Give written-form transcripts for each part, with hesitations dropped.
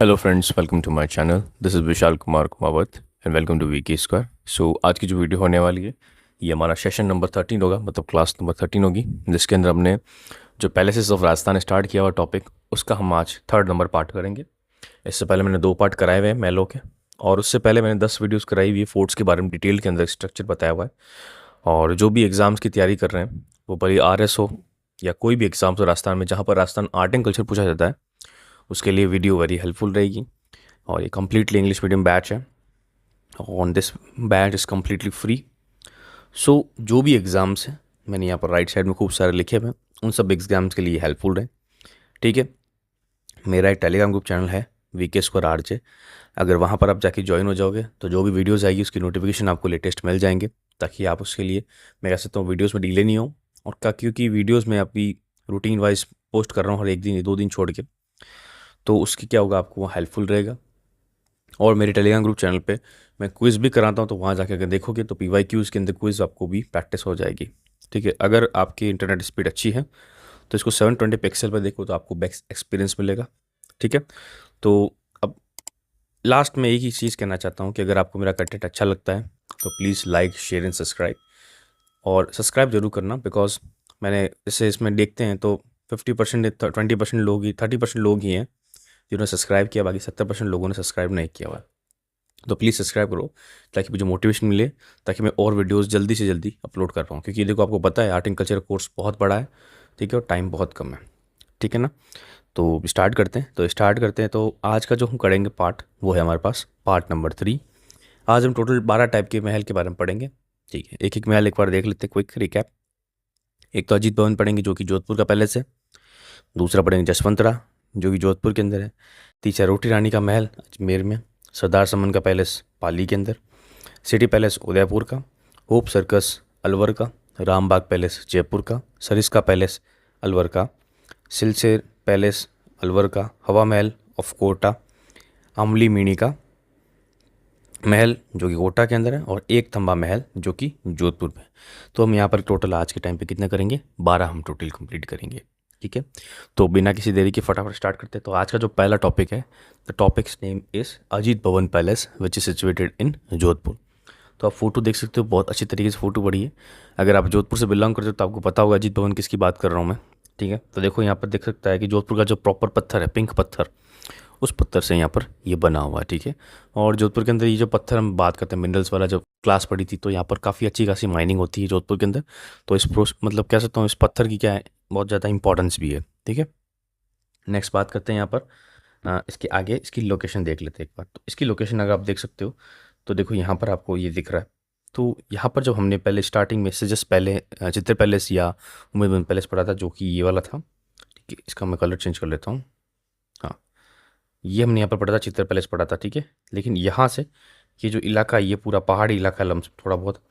Hello friends, welcome to my channel. This is Vishal Kumar Kumawat and welcome to VK square. So आज की जो video होने वाली है ये हमारा सेशन नंबर 13 होगा, मतलब क्लास नंबर 13 होगी, जिसके अंदर हमने जो पैलेसेस ऑफ राजस्थान स्टार्ट किया हुआ टॉपिक, उसका हम आज थर्ड नंबर पार्ट करेंगे। इससे पहले मैंने 2 पार्ट कराए हुए हैं महलों के, और उससे पहले मैंने 10 वीडियोज़ कराई हुई है फोर्ट्स के बारे में, डिटेल के अंदर स्ट्रक्चर बताया हुआ है। और जो भी एग्ज़ाम्स की तैयारी कर रहे हैं, वो भले RS हो या कोई भी एग्ज़ाम्स हो राजस्थान में जहाँ पर राजस्थान आर्ट एंड कल्चर पूछा जाता है, उसके लिए वीडियो वेरी हेल्पफुल रहेगी। और ये कम्प्लीटली इंग्लिश मीडियम बैच है। On this batch is completely free. So जो भी एग्ज़ाम्स हैं, मैंने यहाँ पर राइट साइड में खूब सारे लिखे हुए हैं, उन सब एग्ज़ाम्स के लिए हेल्पफुल रहे। ठीक है। मेरा एक टेलीग्राम ग्रुप चैनल है वीके स्क्वायर RJ। अगर वहाँ पर आप जाके ज्वाइन हो जाओगे तो जो भी वीडियोज़ आएगी उसकी नोटिफिकेशन आपको लेटेस्ट मिल जाएंगे, ताकि आप उसके लिए, मैं कह सकता हूँ, वीडियोज़ में डिले नहीं हो। और क्योंकि वीडियोज़ में अभी रूटीन वाइज पोस्ट कर रहा हूँ, हर एक दिन 2 दिन छोड़ के, तो उसकी क्या होगा, आपको वो हेल्पफुल रहेगा। और मेरे टेलीग्राम ग्रुप चैनल पे मैं क्विज़ भी कराता हूँ, तो वहाँ जाके अगर देखोगे तो PYQs के अंदर क्विज़ आपको भी प्रैक्टिस हो जाएगी। ठीक है। अगर आपकी इंटरनेट स्पीड अच्छी है तो इसको 720 पिक्सल पर देखो, तो आपको बेस्ट एक्सपीरियंस मिलेगा। ठीक है। तो अब लास्ट में एक ही चीज़ कहना चाहता हूँ कि अगर आपको मेरा कंटेंट अच्छा लगता है तो please like, share and subscribe. और सब्सक्राइब जरूर करना, बिकॉज मैंने जैसे इसमें देखते हैं तो 50% 20% लोग ही, 30% लोग ही हैं जिन्होंने सब्सक्राइब किया, बाकी 70% लोगों ने सब्सक्राइब नहीं किया हुआ है। तो प्लीज़ सब्सक्राइब करो, ताकि मुझे मोटिवेशन मिले, ताकि मैं और वीडियोस जल्दी से जल्दी अपलोड कर पाऊँ। क्योंकि देखो, आपको पता है आर्ट एंड कल्चर कोर्स बहुत बड़ा है। ठीक है। और टाइम बहुत कम है। ठीक है ना। तो स्टार्ट करते हैं। तो आज का जो हम करेंगे पार्ट, वो है हमारे पास पार्ट नंबर 3। आज हम टोटल 12 टाइप के महल के बारे में पढ़ेंगे। ठीक है। एक एक महल एक बार देख लेते हैं, क्विक रिकैप। एक तो अजीत भवन पढ़ेंगे, जो कि जोधपुर का पैलेस है। दूसरा पढ़ेंगे जसवंतरा, जो कि जोधपुर के अंदर है। तीसरा रोटी रानी का महल अजमेर में। सरदार समन का पैलेस पाली के अंदर। सिटी पैलेस उदयपुर का। होप सर्कस अलवर का। रामबाग पैलेस जयपुर का। सरिस्का पैलेस अलवर का। सिलचर पैलेस अलवर का। हवा महल ऑफ कोटा अमली मीणी का महल, जो कि कोटा के अंदर है। और एक थंबा महल, जो कि जोधपुर में। तो हम यहाँ पर टोटल आज के टाइम पे कितने करेंगे, 12 हम टोटल कंप्लीट करेंगे। ठीक है। तो बिना किसी देरी के फटाफट स्टार्ट करते हैं। तो आज का जो पहला टॉपिक है, the topic's name is Ajit Bhawan palace which is situated in Jodhpur. तो आप फोटो देख सकते हो, बहुत अच्छी तरीके से फोटो पड़ी है। अगर आप जोधपुर से बिलोंग करते हो तो आपको पता होगा अजीत भवन किसकी बात कर रहा हूँ मैं। ठीक है। तो देखो, यहाँ पर देख सकता है कि जोधपुर का जो प्रॉपर पत्थर है, पिंक पत्थर, उस पत्थर से यहाँ पर ये बना हुआ है। ठीक है। और जोधपुर के अंदर ये जो पत्थर हम बात करते हैं, मिनरल्स वाला, जब क्लास पढ़ी थी तो यहाँ पर काफ़ी अच्छी खासी माइनिंग होती है जोधपुर के अंदर। तो इस मतलब कह सकता हूँ, इस पत्थर की क्या है, बहुत ज़्यादा इंपॉर्टेंस भी है। ठीक है। नेक्स्ट बात करते हैं यहाँ पर, इसके आगे इसकी लोकेशन देख लेते हैं एक बार। तो इसकी लोकेशन अगर आप देख सकते हो, तो देखो यहाँ पर आपको ये दिख रहा है। तो यहाँ पर जब हमने पहले स्टार्टिंग में से जस्ट पहले चित्र पैलेस या उमेद भवन पैलेस पढ़ा था, जो कि ये वाला था। ठीक है। इसका मैं कलर चेंज कर लेता हूँ। हाँ, ये हमने यहाँ पर पढ़ा था, चित्र पैलेस पढ़ा था। ठीक है। लेकिन यहाँ से ये जो इलाका, ये पूरा पहाड़ी इलाका लम्स थोड़ा बहुत,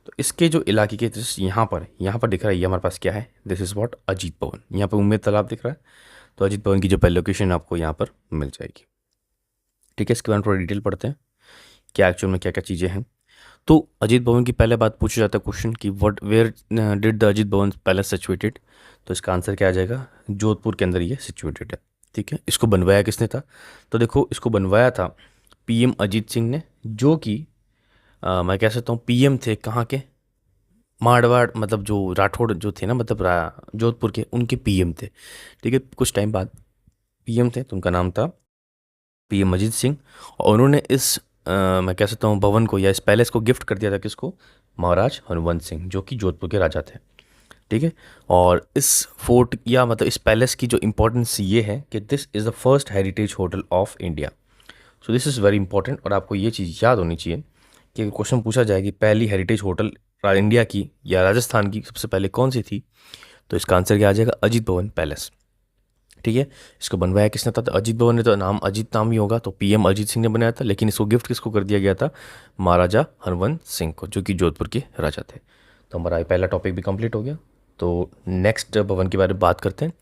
तो इसके जो इलाके के जस्ट यहाँ पर दिख रहा है, ये हमारे पास क्या है, दिस इज़ वॉट अजीत भवन। यहाँ पर उम्मेद तालाब दिख रहा है। तो अजीत भवन की जो पहली लोकेशन आपको यहाँ पर मिल जाएगी। ठीक है। इसके बारे में थोड़ा डिटेल पढ़ते हैं, क्या एक्चुअल में क्या क्या चीज़ें हैं। तो अजीत भवन की पहले बात पूछा जाता है क्वेश्चन कि what where did the Ajit Bhawan palace situated. तो इसका आंसर क्या आ जाएगा, जोधपुर के अंदर ये सिचुएटेड है। ठीक है। इसको बनवाया किसने था, तो देखो, इसको बनवाया था PM अजीत सिंह ने, जो कि मैं कह सकता हूँ PM थे कहाँ के, मारवाड़, मतलब जो राठौड़ जो थे ना, मतलब जोधपुर के, उनके PM थे। ठीक है। कुछ टाइम बाद PM थे, तो उनका नाम था PM अजीत सिंह। और उन्होंने इस मैं कह सकता हूँ भवन को या इस पैलेस को गिफ्ट कर दिया था किसको, महाराज हरवंश सिंह, जो कि जोधपुर के राजा थे। ठीक है। और इस फोर्ट या मतलब इस पैलेस की जो इंपॉर्टेंस ये है कि this is the first heritage hotel of India. So this is very important. और आपको ये चीज़ याद होनी चाहिए कि क्वेश्चन पूछा जाए कि पहली हेरिटेज होटल इंडिया की या राजस्थान की सबसे पहले कौन सी थी, तो इसका आंसर क्या आ जाएगा, अजीत भवन पैलेस। ठीक है। इसको बनवाया किसने था, तो अजीत भवन ने, तो नाम अजीत नाम ही होगा, तो PM अजीत सिंह ने बनाया था। लेकिन इसको गिफ्ट किसको कर दिया गया था, महाराजा हरवंश सिंह को, जो कि जोधपुर के राजा थे। तो हमारा पहला टॉपिक भी कंप्लीट हो गया। तो नेक्स्ट भवन के बारे में बात करते हैं।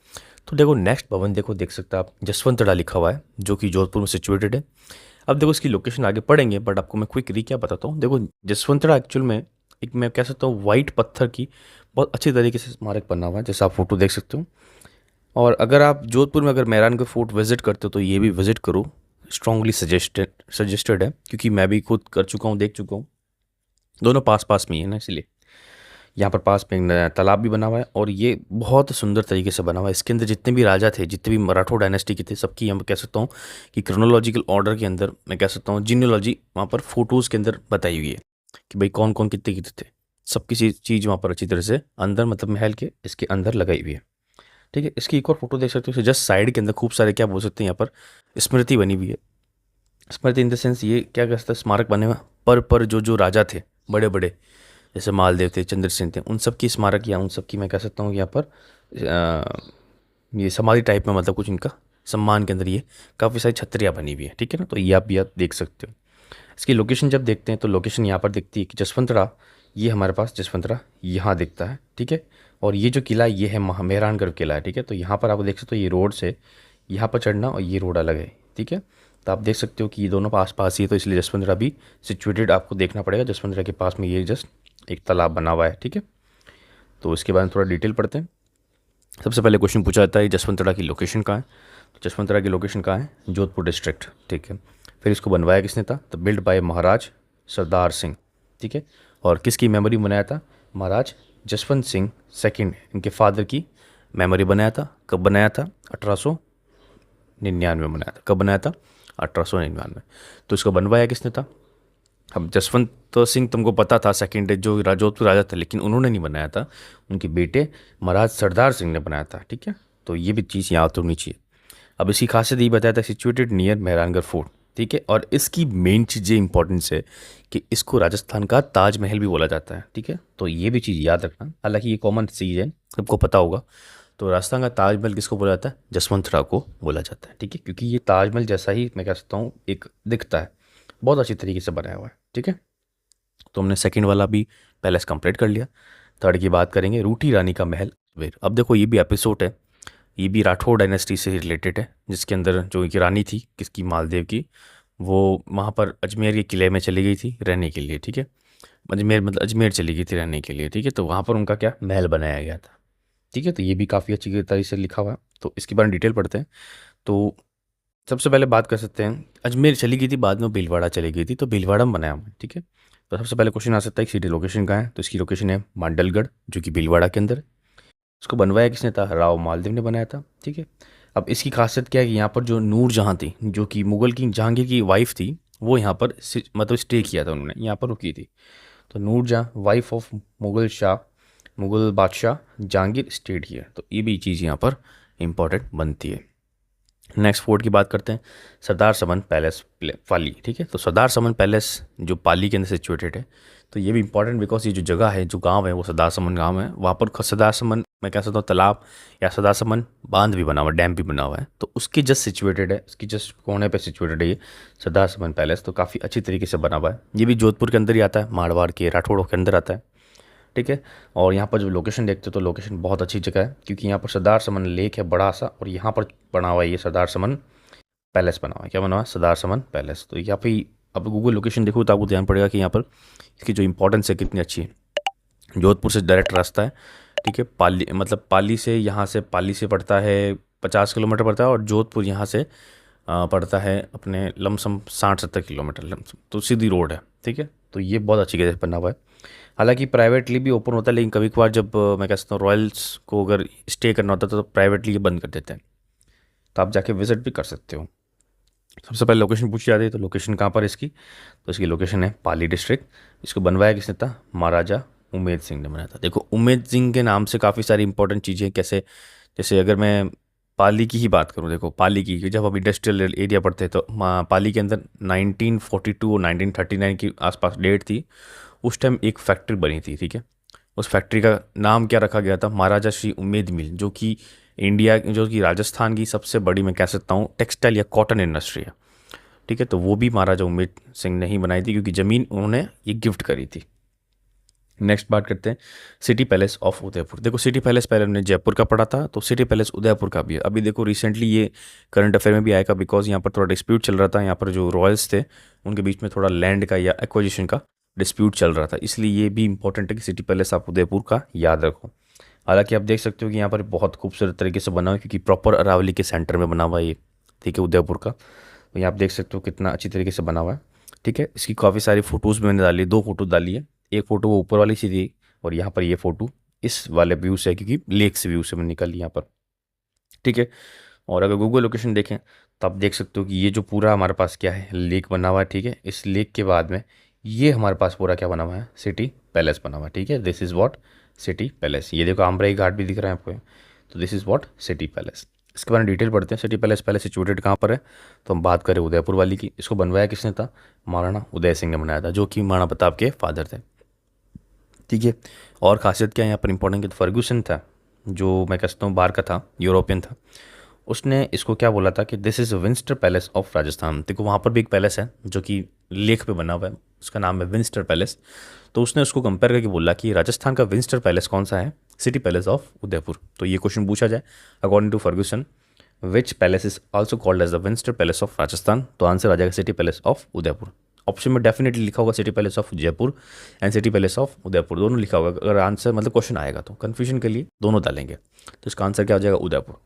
तो देखो, नेक्स्ट भवन देखो, देख सकते हैं आप, जसवंतड़ा लिखा हुआ है, जो कि जोधपुर में सिचुएटेड है। अब देखो, इसकी लोकेशन आगे पढ़ेंगे, बट आपको मैं क्विक क्या बताता हूँ। देखो, जसवंतड़ा एक्चुअल में एक, मैं कह सकता हूँ, वाइट पत्थर की बहुत अच्छी तरीके से स्मारक बना हुआ है, जैसा आप फोटो देख सकते हो। और अगर आप जोधपुर में अगर मेहरानगढ़ फोर्ट विजिट करते हो तो ये भी विजिट करो। स्ट्रांगली सजेस्टेड है, क्योंकि मैं भी खुद कर चुका हूँ, देख चुका हूँ। दोनों पास पास में ही है ना, इसलिए यहाँ पर पास में एक नया तालाब भी बना हुआ है और ये बहुत सुंदर तरीके से बना हुआ है। इसके अंदर जितने भी राजा थे, जितने भी मराठा डायनेस्टी के थे, सबकी यहाँ पर कह सकता हूँ कि क्रोनोलॉजिकल ऑर्डर के अंदर मैं कह सकता हूँ जीनियोलॉजी वहाँ पर फोटोज़ के अंदर बताई हुई है कि भाई कौन कौन कितने कितने थे। सबकी चीज़ वहाँ पर अच्छी तरह से अंदर, मतलब महल के इसके अंदर लगाई हुई है। ठीक है, इसकी एक और फोटो देख सकते हो, जस्ट साइड के अंदर खूब सारे क्या बोल सकते हैं, यहाँ पर स्मृति बनी हुई है। स्मृति इन द सेंस ये क्या कहते हैं, स्मारक बने हुए पर जो जो राजा थे बड़े बड़े, जैसे मालदेव थे, चंद्रसेन थे, उन सब की स्मारक या उन सब की मैं कह सकता हूँ यहाँ पर ये समाधि टाइप में, मतलब कुछ इनका सम्मान के अंदर ये काफ़ी सारी छतरियाँ बनी हुई है। ठीक है ना, तो ये आप भी आप देख सकते हो। इसकी लोकेशन जब देखते हैं तो लोकेशन यहाँ पर दिखती है कि जसवंतरा, ये हमारे पास जसवंतरा यहाँ दिखता है। ठीक है, और ये जो किला ये है मेहरानगढ़ किला है। ठीक है, तो यहाँ पर आप देख सकते हो ये रोड से यहाँ पर चढ़ना और ये रोड अलग है। ठीक है, तो आप देख सकते हो कि ये दोनों पास पास ही है, तो इसलिए जसवंतरा भी सिचुएटेड आपको देखना पड़ेगा। जसवंतरा के पास में ये जस्ट एक तालाब बना हुआ है। ठीक है, तो इसके बारे में थोड़ा डिटेल पढ़ते हैं। सबसे पहले क्वेश्चन पूछा जाता है जसवंतरा की लोकेशन कहाँ है। तो जसवंतरा की लोकेशन कहाँ है, जोधपुर डिस्ट्रिक्ट। ठीक है, फिर इसको बनवाया किसने था, तो बिल्ड बाय महाराज सरदार सिंह। ठीक है, और किसकी मेमोरी बनाया था, महाराज जसवंत सिंह सेकंड, इनके फादर की मेमोरी बनाया था। कब बनाया था, 1899 बनाया था। कब बनाया था, 1899। तो इसको बनवाया किसने था, अब जसवंत सिंह तुमको पता था सेकंड जो जोधपुर राजा थे, लेकिन उन्होंने नहीं बनाया था, उनके बेटे महाराज सरदार सिंह ने बनाया था। ठीक है, तो ये भी चीज़ याद होनी चाहिए। अब इसकी खासियत ये बताया था, सिचुएटेड नियर मेहरानगढ़ फोर्ट। ठीक है, और इसकी मेन चीज़ ये इंपॉर्टेंस है कि इसको राजस्थान का ताजमहल भी बोला जाता है। ठीक है, तो ये भी चीज़ याद रखना, हालांकि ये कॉमन चीज़ है, सबको पता होगा। तो राजस्थान का ताजमहल किसको बोला जाता है, जसवंतरा को बोला जाता है। ठीक है, क्योंकि ये ताजमहल जैसा ही मैं कह सकता हूँ एक दिखता है, बहुत अच्छी तरीके से बनाया हुआ है। ठीक है, तो हमने सेकंड वाला भी पैलेस कंप्लीट कर लिया। थर्ड की बात करेंगे, रूठी रानी का महल अजमेर। अब देखो ये भी एपिसोड है, ये भी राठौर डायनेस्टी से रिलेटेड है, जिसके अंदर जो एक रानी थी किसकी, मालदेव की, वो वहाँ पर अजमेर के किले में चली गई थी रहने के लिए। ठीक है, अजमेर मतलब अजमेर चली गई थी रहने के लिए। ठीक है, तो वहाँ पर उनका क्या महल बनाया गया था। ठीक है, तो ये भी काफ़ी अच्छी तरीके से लिखा हुआ है, तो इसके बारे में डिटेल पढ़ते हैं। तो सबसे पहले बात कर सकते हैं, अजमेर चली गई थी, बाद में भीलवाड़ा चली गई थी, तो भीलवाड़ा में बनाया हुआ है। ठीक है, तो सबसे पहले क्वेश्चन आ सकता है कि सिटी लोकेशन कहाँ है, तो इसकी लोकेशन है मांडलगढ़, जो कि भीलवाड़ा के अंदर है। इसको बनवाया किसने था, राव मालदेव ने बनाया था। ठीक है, अब इसकी खासियत क्या है कि यहाँ पर जो नूरजहाँ थी, जो कि मुगल की जहांगीर की वाइफ थी, वो यहाँ पर मतलब स्टे किया था, उन्होंने यहाँ पर रुकी थी। तो नूरजहाँ वाइफ ऑफ मुगल बादशाह जहांगीर स्टेड हियर, तो ये भी चीज़ यहाँ पर इंपॉर्टेंट बनती है। नेक्स्ट फोर्ट की बात करते हैं, सरदार समन पैलेस पाली। ठीक है, तो सरदार समन पैलेस जो पाली के अंदर सिचुएटेड है, तो ये भी इंपॉर्टेंट बिकॉज ये जो जगह है, जो गांव है, वो सरदार समन गांव है। वहाँ पर सरदार समन मैं कह सकता हूँ तालाब या सरदार समन बांध भी बना हुआ है, डैम भी बना हुआ है, तो उसके जस्ट सिचुएटेड है, उसकी जस्ट कोने पे सिचुएटेड है ये सरदार समन पैलेस। तो काफ़ी अच्छी तरीके से बना हुआ है। ये भी जोधपुर के अंदर ही आता है, मारवाड़ के राठौड़ों के अंदर आता है। ठीक है, और यहाँ पर जो लोकेशन देखते हो तो लोकेशन बहुत अच्छी जगह है, क्योंकि यहाँ पर सरदार समन लेक है बड़ा सा, और यहाँ पर बना हुआ है ये सरदार समन पैलेस बना हुआ है। क्या बना हुआ है, सरदार समन पैलेस। तो यहाँ पे अब गूगल लोकेशन देखो तो आपको ध्यान पड़ेगा कि यहाँ पर इसकी जो इंपॉर्टेंस है कितनी अच्छी है। जोधपुर से डायरेक्ट रास्ता है। ठीक है, पाली मतलब पाली से, यहाँ से पाली से पड़ता है 50 किलोमीटर पड़ता है, और जोधपुर यहाँ से पड़ता है अपने लमसम 60-70 किलोमीटर लमसम, तो सीधी रोड है। ठीक है, तो ये बहुत अच्छी जगह बना हुआ है। हालांकि प्राइवेटली भी ओपन होता है, लेकिन कभी कभार जब मैं कह सकता हूँ रॉयल्स को अगर स्टे करना होता है तो प्राइवेटली ये बंद कर देते हैं, तो आप जाके विजिट भी कर सकते हो। सबसे पहले लोकेशन पूछी जाती है, तो लोकेशन कहाँ पर इसकी, तो इसकी लोकेशन है पाली डिस्ट्रिक्ट। इसको बनवाया किसने था, महाराजा उमेद सिंह ने बनाया था। देखो उमेद सिंह के नाम से काफ़ी सारी इंपॉर्टेंट चीज़ें, कैसे जैसे अगर मैं पाली की ही बात करूँ, देखो पाली की जब अब इंडस्ट्रियल एरिया पढ़ते हैं, तो पाली के अंदर 1942 और 1939 की आसपास डेट थी। उस टाइम एक फैक्ट्री बनी थी। ठीक है, उस फैक्ट्री का नाम क्या रखा गया था, महाराजा श्री उमेद मिल, जो कि इंडिया, जो कि राजस्थान की सबसे बड़ी मैं कह सकता हूँ टेक्सटाइल या कॉटन इंडस्ट्री है। ठीक है, तो वो भी महाराजा उमेद सिंह ने ही बनाई थी, क्योंकि ज़मीन उन्होंने ये गिफ्ट करी थी। नेक्स्ट बात करते हैं सिटी पैलेस ऑफ उदयपुर। देखो सिटी पैलेस पहले हमने जयपुर का पढ़ा था, तो सिटी पैलेस उदयपुर का भी है। अभी देखो रिसेंटली ये करंट अफेयर में भी आएगा, बिकॉज यहाँ पर थोड़ा डिस्प्यूट चल रहा था, यहाँ पर जो रॉयल्स थे उनके बीच में थोड़ा लैंड का या एक्विजिशन का डिस्प्यूट चल रहा था, इसलिए ये भी इंपॉर्टेंट है कि सिटी पैलेस आप उदयपुर का याद रखो। हालांकि आप देख सकते हो कि यहाँ पर बहुत खूबसूरत तरीके से बना हुआ है, क्योंकि प्रॉपर अरावली के सेंटर में बना हुआ है ये। ठीक है, उदयपुर का, तो तो यहाँ आप देख सकते हो कितना अच्छी तरीके से बना हुआ है। ठीक है, इसकी काफ़ी सारी फ़ोटोज़ मैंने डाली, 2 फ़ोटो डाली है। एक फ़ोटो वो ऊपर वाली सी थी और यहाँ पर ये फ़ोटो इस वाले व्यू से है, क्योंकि लेक से व्यू से मैंने निकाली यहाँ पर। ठीक है, और अगर गूगल लोकेशन देखें तो आप देख सकते हो कि ये जो पूरा हमारे पास क्या है, लेक बना हुआ है। ठीक है, इस लेक के बाद में ये हमारे पास पूरा क्या बना हुआ है, सिटी पैलेस बना हुआ है। ठीक है, this is what city palace. ये देखो आमराई घाट भी दिख रहा है आपको, तो this is what city palace. इसके बारे में डिटेल पढ़ते हैं। सिटी पैलेस पहले सिचुएटेड कहाँ पर है, तो हम बात करें उदयपुर वाली की। इसको बनवाया किसने था, महाराणा उदय सिंह ने बनाया था, जो कि महाराणा प्रताप के फादर थे। ठीक है, और खासियत क्या है यहाँ पर इंपॉर्टेंट की, तो फर्ग्यूसन था जो मैं कह सकता हूँ बाहर का था, यूरोपियन था। उसने इसको क्या बोला था कि this is Windsor palace of Rajasthan. देखो वहाँ पर भी एक पैलेस है जो कि लेक पे बना हुआ है, उसका नाम है विंस्टर पैलेस। तो उसने उसको कंपेयर करके बोला कि राजस्थान का विंस्टर पैलेस कौन सा है, सिटी पैलेस ऑफ उदयपुर। तो ये क्वेश्चन पूछा जाए according to Fergusson, which palace is also called as the Windsor palace of Rajasthan, तो आंसर आ जाएगा city palace of Udaipur. Option में डेफिनेटली लिखा होगा city palace of Jaipur and city palace of Udaipur, दोनों लिखा होगा। अगर आंसर मतलब क्वेश्चन आएगा तो कन्फ्यूजन के लिए दोनों डालेंगे, तो इसका आंसर क्या हो जाएगा, उदयपुर।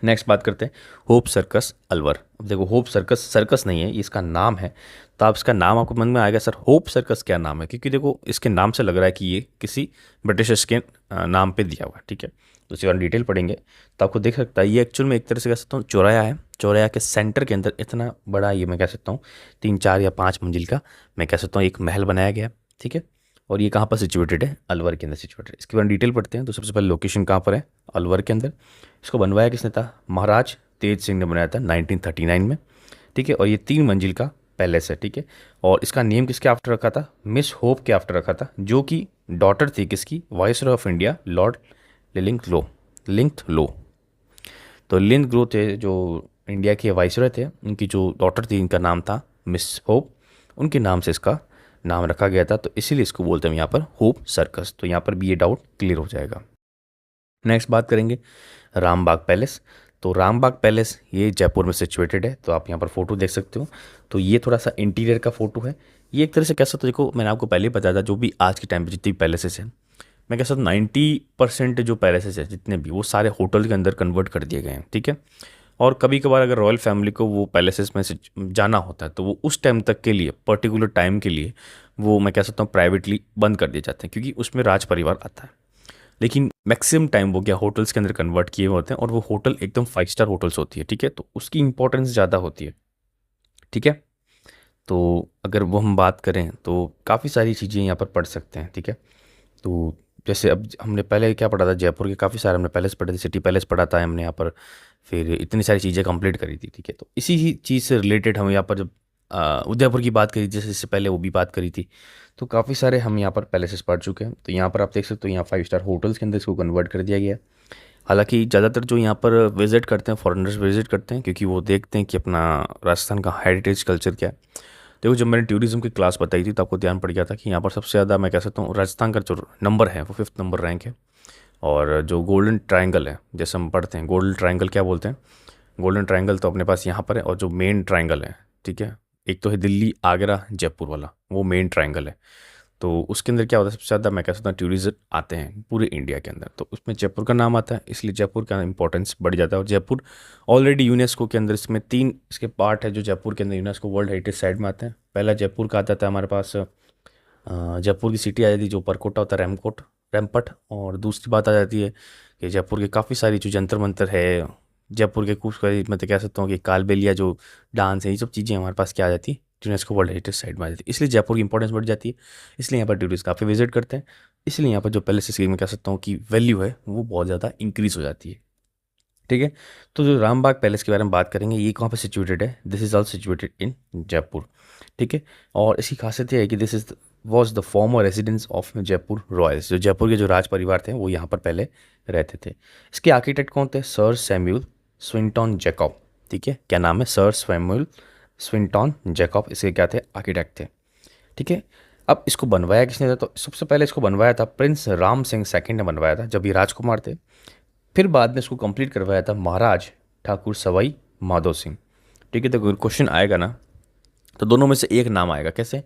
नेक्स्ट बात करते हैं होप सर्कस अलवर। अब देखो होप सर्कस सर्कस नहीं है, ये इसका नाम है। तो आप इसका नाम आपको मन में आएगा सर होप सर्कस क्या नाम है, क्योंकि देखो इसके नाम से लग रहा है कि ये किसी ब्रिटिशर्स के नाम पे दिया हुआ है। ठीक है, तो इसके बारे में डिटेल पढ़ेंगे तो आपको देख सकता है ये एक्चुअल में एक तरह से कह सकता हूँ चौराया है। चौराया के सेंटर के अंदर इतना बड़ा ये मैं कह सकता हूँ 3 4 या 5 मंजिल का मैं कह सकता हूँ एक महल बनाया गया। ठीक है, और ये कहाँ पर सिचुएटेड है, अलवर के अंदर सिचुएटेड है। इसके बारे में डिटेल पढ़ते हैं। तो सबसे पहले लोकेशन कहाँ पर है, अलवर के अंदर। इसको बनवाया किसने था, महाराज तेज सिंह ने बनाया था 1939 में। ठीक है, और ये 3 मंजिल का पैलेस है। ठीक है, और इसका नेम किसके आफ्टर रखा था, मिस होप के आफ्टर रखा था, जो कि डॉटर थी किसकी, वाइसरॉय ऑफ इंडिया लॉर्ड लिंथ लो। तो लिंथ ग्रो थे जो इंडिया के वाइसरॉय थे, उनकी जो डॉटर थी इनका नाम था मिस होप, उनके नाम से इसका नाम रखा गया था। तो इसीलिए इसको बोलते हैं यहाँ पर होप सर्कस। तो यहाँ पर भी ये डाउट क्लियर हो जाएगा। नेक्स्ट बात करेंगे रामबाग पैलेस। तो रामबाग पैलेस ये जयपुर में सिचुएटेड है। तो आप यहाँ पर फोटो देख सकते हो। तो ये थोड़ा सा इंटीरियर का फोटो है। ये एक तरह से कह सकते हो, देखो मैंने आपको पहले ही बताया था, जो भी आज के टाइम पे जितनी पैलेसेस हैं, मैं कह सकता हूँ 90% जो पैलेसेस हैं जितने भी, वो सारे होटल के अंदर कन्वर्ट कर दिए गए हैं। ठीक है, और कभी कभार अगर रॉयल फैमिली को वो पैलेसेस में से जाना होता है तो वो उस टाइम तक के लिए, पर्टिकुलर टाइम के लिए, वो मैं कह सकता हूँ प्राइवेटली बंद कर दिए जाते हैं, क्योंकि उसमें राज परिवार आता है। लेकिन मैक्सिमम टाइम वो क्या होटल्स के अंदर कन्वर्ट किए हुए होते हैं, और वो होटल एकदम 5 स्टार होटल्स होती है। ठीक है, तो उसकी इंपॉर्टेंस ज़्यादा होती है। ठीक है, तो अगर वो हम बात करें तो काफ़ी सारी चीज़ें यहाँ पर पढ़ सकते हैं। ठीक है, तो जैसे अब हमने पहले क्या पढ़ा था, जयपुर के काफ़ी सारे हमने पैलेस पढ़े थे, सिटी पैलेस पढ़ा था हमने यहाँ पर, फिर इतनी सारी चीज़ें कंप्लीट करी थी। ठीक है, तो इसी ही चीज़ से रिलेटेड हम यहाँ पर जब उदयपुर की बात करी, जैसे इससे पहले वो भी बात करी थी, तो काफ़ी सारे हम यहाँ पर पैलेसेस पढ़ चुके हैं। तो यहाँ पर आप देख सकते हो यहाँ 5 स्टार होटल्स के अंदर इसको कन्वर्ट कर दिया गया है। हालांकि ज़्यादातर जो यहाँ पर विज़िट करते हैं, फॉरेनर्स विज़िट करते हैं, क्योंकि वो देखते हैं कि अपना राजस्थान का हेरिटेज कल्चर क्या है। देखो जब मैंने टूरिज़्म की क्लास बताई थी तो आपको ध्यान पड़ गया था कि यहाँ पर सबसे ज़्यादा मैं कह सकता हूँ राजस्थान का जो नंबर है वो 5th नंबर रैंक है। और जो गोल्डन ट्रायंगल है, जैसे हम पढ़ते हैं गोल्डन ट्रायंगल क्या बोलते हैं, गोल्डन ट्रायंगल तो अपने पास यहाँ पर है। और जो मेन ट्रायंगल है, ठीक है, एक तो है दिल्ली आगरा जयपुर वाला, वो मेन ट्रायंगल है। तो उसके अंदर क्या होता है, सबसे ज़्यादा मैं कह सकता हूँ टूरिस्ट आते हैं पूरे इंडिया के अंदर, तो उसमें जयपुर का नाम आता है, इसलिए जयपुर का इंपॉर्टेंस बढ़ जाता है। और जयपुर ऑलरेडी यूनेस्को के अंदर, इसमें 3 इसके पार्ट है जो जयपुर के अंदर यूनेस्को वर्ल्ड हेरिटेज साइट में आते हैं। पहला जयपुर का आता था हमारे पास, जयपुर की सिटी आ जाती है जो परकोटा होता है, रैमपट। और दूसरी बात आ जाती है कि जयपुर के काफ़ी सारी जो जंतर मंतर है, जयपुर के कुछ मतलब कह सकता हूँ कि कालबेलिया जो डांस है, ये सब चीज़ें हमारे पास क्या आ जाती है, यूनेस्को वर्ल्ड हेरिटेज साइट में आ जाती है। इसलिए जयपुर की इंपॉर्टेंस बढ़ जाती है, इसलिए यहाँ पर टूरिस्ट काफ़ी विजिट करते हैं। इसलिए यहाँ पर जो पैलेसेस की मैं कह सकता हूँ कि वैल्यू है वो बहुत ज़्यादा इंक्रीज़ हो जाती है। ठीक है, तो जो रामबाग पैलेस के बारे में बात करेंगे, ये कहाँ पर सिचुएटेड है, this is all situated in Jaipur. ठीक है, और इसकी खासियत ये है कि this is was the former residence of Jaipur Royals. जो जयपुर के जो राज परिवार थे वो यहाँ पर पहले रहते थे। इसके आर्किटेक्ट कौन थे, सर सैम्यूल स्विंटन जैकब। ठीक है, क्या नाम है, सर सैम्यूल स्विंटन जैकब, इसके क्या थे, आर्किटेक्ट थे। ठीक है, अब इसको बनवाया किसने था, तो सबसे पहले इसको बनवाया था प्रिंस राम सिंह सेकंड ने बनवाया था, जब ये राजकुमार थे। फिर बाद में इसको कंप्लीट करवाया था महाराज ठाकुर सवाई माधो सिंह। ठीक है, तो क्वेश्चन आएगा ना, तो दोनों में से एक नाम आएगा, कैसे,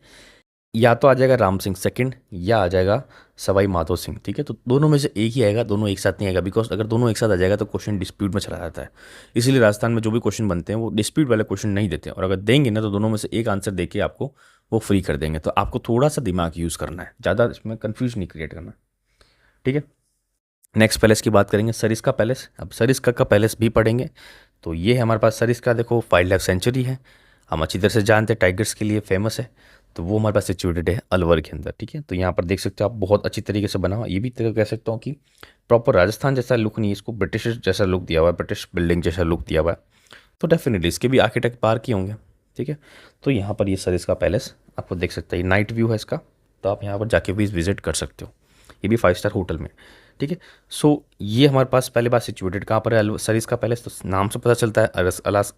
या तो आ जाएगा राम सिंह सेकंड या आ जाएगा सवाई माधो सिंह, ठीक है। तो दोनों में से एक ही आएगा, दोनों एक साथ नहीं आएगा, बिकॉज अगर दोनों एक साथ आ जाएगा तो क्वेश्चन डिस्प्यूट में चला जाता है। इसीलिए राजस्थान में जो भी क्वेश्चन बनते हैं वो डिस्प्यूट वाले क्वेश्चन नहीं देते हैं, और अगर देंगे ना तो दोनों में से एक आंसर देके आपको वो फ्री कर देंगे। तो आपको थोड़ा सा दिमाग यूज़ करना है, ज़्यादा इसमें कन्फ्यूज नहीं क्रिएट करना, ठीक है। नेक्स्ट पैलेस की बात करेंगे, सरिस्का पैलेस। अब सरिस्का का पैलेस भी पढ़ेंगे। तो ये है हमारे पास सरिस्का, देखो वाइल्ड लाइफ सेंचुरी है, हम अच्छी तरह से जानते हैं, टाइगर्स के लिए फेमस है। तो वो हमारे पास सिचुएटेड है अलवर के अंदर, ठीक है। तो यहाँ पर देख सकते हो आप, बहुत अच्छी तरीके से बना हुआ। ये भी कह सकता हूँ कि प्रॉपर राजस्थान जैसा लुक नहीं है, इसको ब्रिटिश जैसा लुक दिया हुआ है, ब्रिटिश बिल्डिंग जैसा लुक दिया हुआ है। तो डेफिनेटली इसके भी आर्किटेक्ट बाहर के होंगे, ठीक है। तो यहाँ पर ये सरिस्का पैलेस आपको देख सकते हैं, नाइट व्यू है इसका, तो आप यहाँ पर जाके भी विजिट कर सकते हो, ये भी 5 स्टार होटल में, ठीक है। सो ये हमारे पास पहले बात सिचुएटेड कहाँ पर है, सरिस्का पैलेस। तो नाम से पता चलता है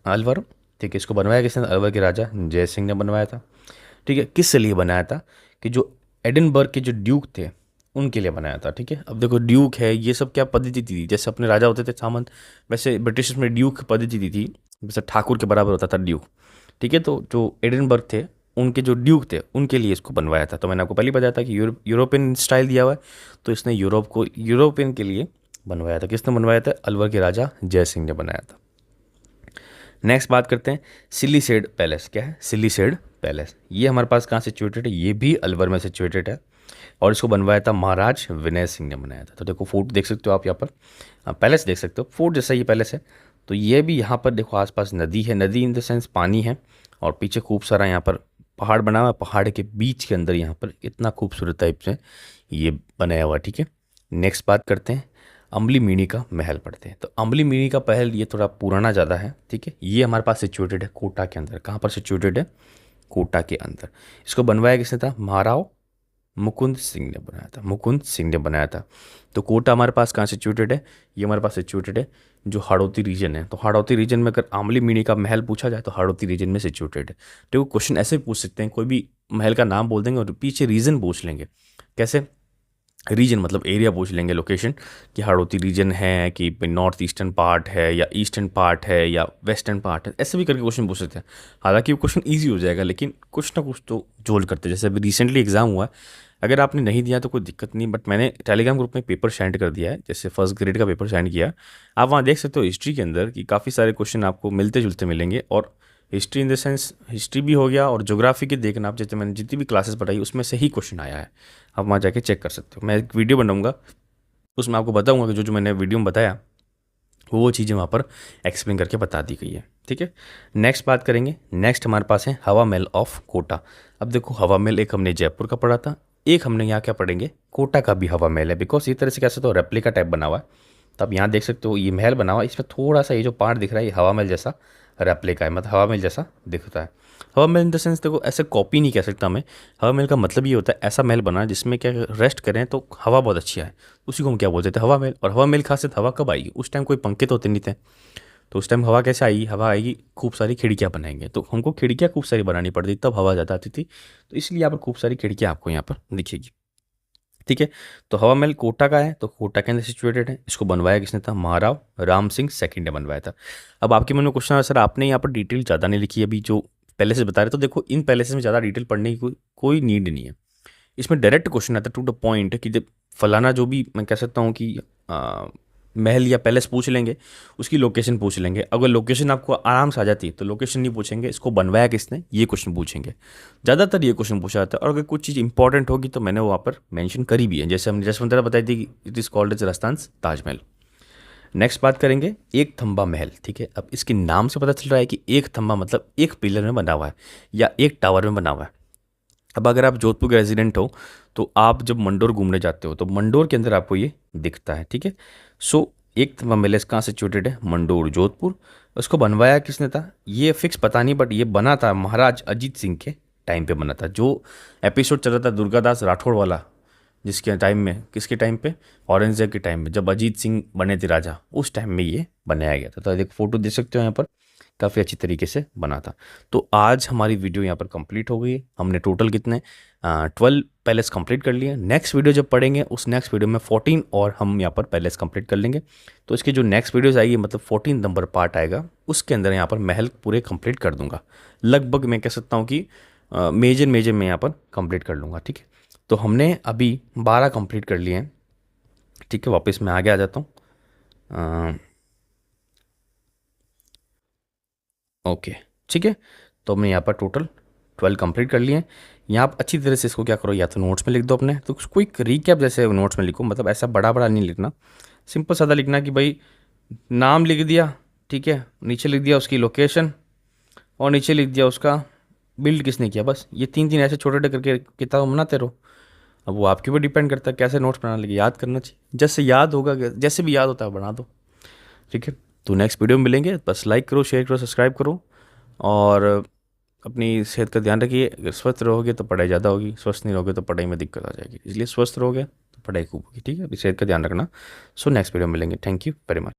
अलवर, ठीक है। इसको बनवाया किसने, अलवर के राजा जय सिंह ने बनवाया था, ठीक है। किस लिए बनाया था, कि जो एडिनबर्ग के जो ड्यूक थे उनके लिए बनाया था, ठीक है। अब देखो ड्यूक है, ये सब क्या पद्धति थी, जैसे अपने राजा होते थे सामंत, वैसे ब्रिटिश में ड्यूक पद्धति थी, जैसे ठाकुर के बराबर होता था ड्यूक, ठीक है। तो जो एडिनबर्ग थे उनके जो ड्यूक थे उनके लिए इसको बनवाया था। तो मैंने आपको पहले ही बताया था कि यूरोपियन स्टाइल दिया हुआ है, तो इसने यूरोपियन के लिए बनवाया था। किसने बनवाया था, अलवर के राजा जय सिंह ने बनाया था। नेक्स्ट बात करते हैं सिल्लीसेड पैलेस। क्या है सिल्लीसेड पैलेस, ये हमारे पास कहाँ सिचुएटेड है, ये भी अलवर में सिचुएटेड है, और इसको बनवाया था महाराज विनय सिंह ने बनाया था। तो देखो फोर्ट देख सकते हो आप यहाँ पर, पैलेस देख सकते हो, फोर्ट जैसा ये पैलेस है। तो ये भी यहाँ पर देखो आसपास नदी है, नदी इन द सेंस पानी है, और पीछे खूब सारा यहाँ पर पहाड़ बना हुआ है, पहाड़ के बीच के अंदर यहाँ पर इतना खूबसूरत टाइप से ये बनाया हुआ, ठीक है। नेक्स्ट बात करते हैं अम्बली मीणी का महल पढ़ते हैं। तो अम्बली मीणी का महल ये थोड़ा पुराना ज़्यादा है, ठीक है। ये हमारे पास सिचुएटेड है कोटा के अंदर। कहाँ पर सिचुएटेड है, कोटा के अंदर। इसको बनवाया किसने था, महाराव मुकुंद सिंह ने बनाया था, मुकुंद सिंह ने बनाया था। तो कोटा हमारे पास कहाँ सिचुएटेड है, ये हमारे पास सिचुएटेड है जो हाड़ौती रीजन है। तो हाड़ौती रीजन में अगर आमली मीणी का महल पूछा जाए तो हाड़ौती रीजन में सिचुएटेड है। तो क्वेश्चन ऐसे पूछ सकते हैं, कोई भी महल का नाम बोल देंगे और पीछे रीजन पूछ लेंगे। कैसे, रीजन मतलब एरिया पूछ लेंगे, लोकेशन, कि हाड़ौती रीजन है कि नॉर्थ ईस्टर्न पार्ट है या ईस्टर्न पार्ट है या वेस्टर्न पार्ट है, ऐसे भी करके क्वेश्चन पूछ सकते हैं। हालांकि वो क्वेश्चन ईजी हो जाएगा, लेकिन कुछ ना कुछ तो जोड़ करते हैं। जैसे अभी रिसेंटली एग्जाम हुआ है, अगर आपने नहीं दिया तो कोई दिक्कत नहीं, बट मैंने टेलीग्राम ग्रुप में पेपर सेंड कर दिया है, जैसे फर्स्ट ग्रेड का पेपर सेंड किया। आप वहाँ देख सकते हो हिस्ट्री के अंदर कि काफ़ी सारे क्वेश्चन आपको मिलते जुलते मिलेंगे, और history in the sense history भी हो गया और ज्योग्राफी के देखना, आप जैसे मैंने जितनी भी क्लासेस पढ़ाई उसमें से ही क्वेश्चन आया है, आप वहाँ जाके चेक कर सकते हो। मैं एक वीडियो बनाऊंगा, उसमें आपको बताऊंगा कि जो जो मैंने वीडियो में बताया वो चीज़ें वहाँ पर एक्सप्लेन करके बता दी गई है, ठीक है। नेक्स्ट बात करेंगे, नेक्स्ट हमारे पास है हवा महल ऑफ कोटा। अब देखो हवा महल एक हमने जयपुर का पढ़ा था, एक हमने यहाँ क्या पढ़ेंगे, कोटा का भी हवा महल है, बिकॉज इस तरह से कैसे तो रेप्लिका टाइप बना हुआ है। तो आप यहाँ देख सकते हो ये महल बना हुआ है, इसमें थोड़ा सा ये जो पार्ट दिख रहा है ये हवा महल जैसा रेप्लिका है, मतलब हवा महल जैसा दिखता है। हवा महल इन द सेंस देखो ऐसे कॉपी नहीं कह सकता मैं, हवा महल का मतलब ये होता है ऐसा महल बना जिसमें क्या रेस्ट करें तो हवा बहुत अच्छी आए, उसी को हम क्या बोलते थे, हवा महल। और हवा महल खासियत हवा कब आएगी, उस टाइम कोई पंखे तो होते नहीं थे, तो उस टाइम हवा कैसे आएगी, हवा आएगी खूब सारी खिड़कियाँ बनाएंगे, तो हमको खिड़कियाँ खूब सारी बनानी पड़ती तब हवा ज़्यादा आती थी। तो इसलिए यहाँ पर खूब सारी खिड़कियाँ आपको यहाँ पर दिखेगी, ठीक है। तो हवा महल कोटा का है, तो कोटा के अंदर सिचुएटेड है। इसको बनवाया किसने था, महाराव राम सिंह सेकंड ने बनवाया था। अब आपके मन में क्वेश्चन है, सर आपने यहाँ पर डिटेल ज़्यादा नहीं लिखी, अभी जो पैलेसेस बता रहे, तो देखो इन पैलेसेस में ज़्यादा डिटेल पढ़ने की कोई नीड नहीं है। इसमें डायरेक्ट क्वेश्चन आता है टू द पॉइंट, कि जब फलाना जो भी मैं कह सकता हूँ कि महल या पैलेस पूछ लेंगे, उसकी लोकेशन पूछ लेंगे। अगर लोकेशन आपको आराम से आ जाती है तो लोकेशन नहीं पूछेंगे, इसको बनवाया किसने ये क्वेश्चन पूछेंगे। ज़्यादातर ये क्वेश्चन पूछा जाता है, और अगर कुछ चीज़ इंपॉर्टेंट होगी तो मैंने वहाँ पर मेंशन करी भी है, जैसे हमने जसवंतरा बताई थी कि it is called as Rajasthan Taj Mahal. Next बात करेंगे एक थंबा महल, ठीक है। अब इसके नाम से पता चल रहा है कि एक थंबा मतलब एक पिलर में बना हुआ है या एक टावर में बना हुआ है। अब अगर आप जोधपुर के रेजिडेंट हो तो आप जब मंडोर घूमने जाते हो तो मंडोर के अंदर आपको ये दिखता है, ठीक है। सो एक थंबा महल कहाँ सिचुएटेड है, मंडोर जोधपुर। उसको बनवाया किसने था, ये फिक्स पता नहीं, बट ये बना था महाराज अजीत सिंह के टाइम पे बना था। जो एपिसोड चल रहा था दुर्गादास राठौड़ वाला, जिसके टाइम में, किसके टाइम पे, औरंगजेब के टाइम में, जब अजीत सिंह बने थे राजा, उस टाइम में ये बनाया गया था। तो एक फोटो देख सकते हो यहाँ पर, काफ़ी अच्छी तरीके से बना था। तो आज हमारी वीडियो यहाँ पर कंप्लीट हो गई है। हमने टोटल कितने 12 पैलेस कंप्लीट कर लिए। नेक्स्ट वीडियो जब पढ़ेंगे उस नेक्स्ट वीडियो में 14 और हम यहाँ पर पैलेस कंप्लीट कर लेंगे। तो इसकी जो नेक्स्ट वीडियोस आएगी, मतलब 14 नंबर पार्ट आएगा, उसके अंदर यहाँ पर महल पूरे कंप्लीट कर दूंगा। लगभग मैं कह सकता हूँ कि मेजर मैं यहाँ पर कंप्लीट कर लूँगा, ठीक है। तो हमने अभी 12 कंप्लीट कर लिए हैं, ठीक है। वापस मैं आगे आ जाता हूँ। ओके, ठीक है। तो हमने यहाँ पर टोटल 12 कंप्लीट कर लिए हैं। यहाँ आप अच्छी तरह से इसको क्या करो, या तो नोट्स में लिख दो अपने, तो क्विक रीकैप जैसे नोट्स में लिखो, मतलब ऐसा बड़ा बड़ा नहीं लिखना, सिंपल सादा लिखना कि भाई नाम लिख दिया, ठीक है, नीचे लिख दिया उसकी लोकेशन और नीचे लिख दिया उसका बिल्ड किसने किया, बस ये तीन तीन ऐसे छोटे छोटे करके किताब बनाते रहो। अब वो आपके ऊपर डिपेंड करता है कैसे नोट्स बनाना, लेकिन याद करना चाहिए, जैसे याद होगा, जैसे भी याद होता है बना दो, ठीक है। तो नेक्स्ट वीडियो में मिलेंगे, बस लाइक करो, शेयर करो, सब्सक्राइब करो और अपनी सेहत का ध्यान रखिए। अगर स्वस्थ रहोगे तो पढ़ाई ज़्यादा होगी, स्वस्थ नहीं रहोगे तो पढ़ाई में दिक्कत आ जाएगी, इसलिए स्वस्थ रहोगे तो पढ़ाई खूब होगी, ठीक है। अभी सेहत का ध्यान रखना। सो नेक्स्ट वीडियो में मिलेंगे। Thank you very much.